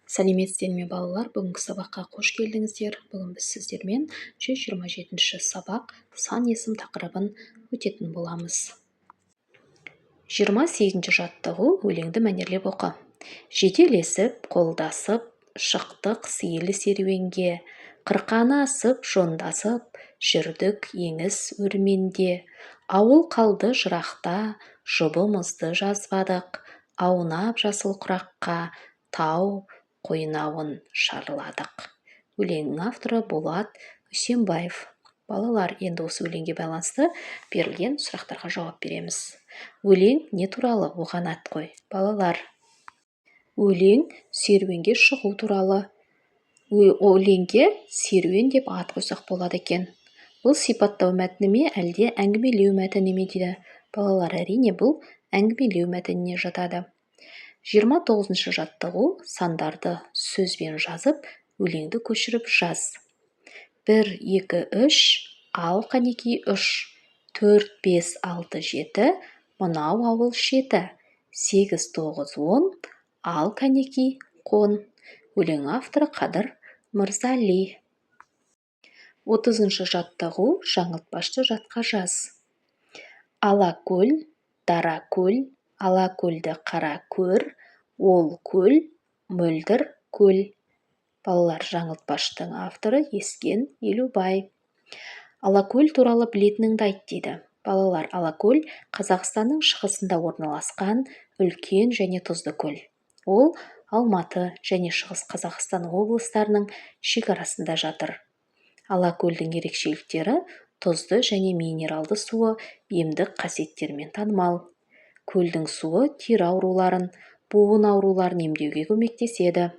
Сәлеметсіздер ме балалар? Бүгінгі сабаққа қош келдіңіздер. Бүгін біз сіздермен 127 сабақ сан есім тақырыбын өтетін боламыз. 28 жаттығу өлеңді мәнерлеп оқы. Жетелесіп, қолдасып, шықтық сейілі серуенге, қырқаны асып, жондасып, жүрдік еңіс өрменде. Ауыл қалды жырақта, жұбымызды жазбадық, аунап жасыл құраққа, тау қойнауын шарладық. Өлеңнің авторы Болат Үсенбаев. Балалар, енді осы өлеңге байланысты берілген сұрақтарға жауап береміз. Өлең не туралы? Оған ат қой. Балалар, өлең серуенге шығу туралы. Өлеңге серуен деп ат қойсақ болады екен. Бұл сипаттау мәтіні ме, әлде әңгімелеу мәтіні ме дейді? Балалар, әрине бұл әңгімелеу мәтініне жатады. 29 жаттығу сандарды сөзбен жазып, өлеңді көшіріп жаз. 1, 2, 3, ал қанеки 3, 4, 5, 6, 7, мынау ауыл шеті, 8, 9, 10, ал қанеки қон. Өлең авторы Қадыр Мырзали. 30 жаттығу жаңылтпашты жатқа жаз. Ала көл, дара көл, ала көлді қара көр, ол көл, мөлдір көл. Балалар, жаңылтпаштың авторы Ескен Елубай. Алакөл туралы білетініңді айт дейді. Балалар, Алакөл Қазақстанның шығысында орналасқан үлкен және тұзды көл. Ол Алматы және Шығыс Қазақстан облыстарының шекарасында жатыр. Алакөлдің ерекшеліктері тұзды және минералды суы емдік қасиеттермен танымал. Көлдің суы тері ауруларын, буын ауруларын емдеуге көмектеседі.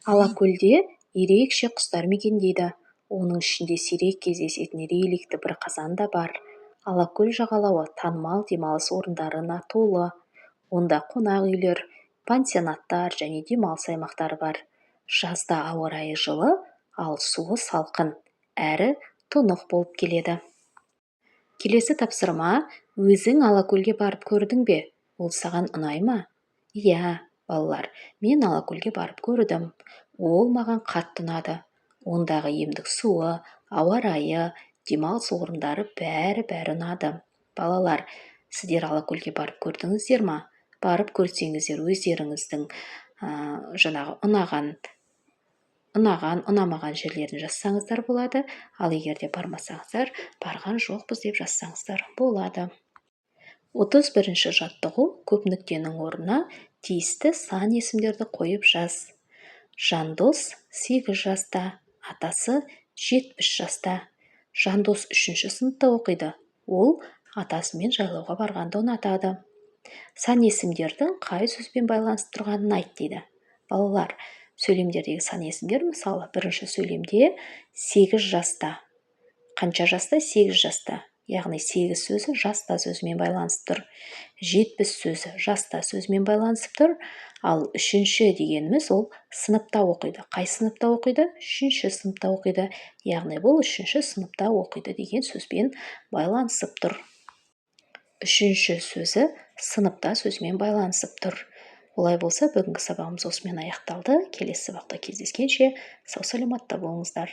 Алакөлде ерекше құстар мекендейді. Оның ішінде сирек кездесетін рейлікті бір қазан да бар. Алакөл жағалауы танымал демалыс орындарына толы. Онда қонақ үйлер, пансионаттар және демалыс аймақтары бар. Жазда ауа райы жылы, ал суы салқын, әрі тұнық болып келеді. Келесі тапсырма: өзің Алакөлге барып көрдің бе? Ол саған ұнай ма? Иә, балалар, мен Алакөлге барып көрдім. Ол маған қатты ұнады. Ондағы емдік суы, ауа райы, демалыс орындары бәрі ұнады. Балалар, сіздер Алакөлге барып көрдіңіздер ме? Барып көрсеңіздер, өздеріңіздің ұнамаған жерлерін жазсаңыздар болады, ал егер де бармасаңыздар, барған жоқпыз деп жазсаңыздар болады. 31 жаттығу көп нүктенің орнына тиісті сан есімдерді қойып жаз. Жандос 8 жаста, атасы 70 жаста. Жандос 3 сыныпта оқиды. Ол атасымен жайлауға барғанды ұнатады. Сан есімдердің қай сөзбен байланысып тұрғанын айт дейді. Балалар, сөйлемдердегі сан есімдер, мысалы, бірінші сөйлемде 8 жаста. Қанша жаста? 8 жаста. Яғни 8 сөзі жаста сөзімен байланысып тұр. 70 сөзі жаста сөзімен байланысып тұр. Ал үшінші дегеніміз ол сыныпта оқиды. Қай сыныпта оқиды? 3 сыныпта оқиды. Яғни бұл 3 сыныпта оқиды деген сөзбен байланысып тұр. Үшінші сөзі сыныпта сөзімен байланысып тұр. Олай болса, бүгінгі сабағымыз осымен аяқталды. Келесі сабақта кездескенше сау саламатта болыңыздар.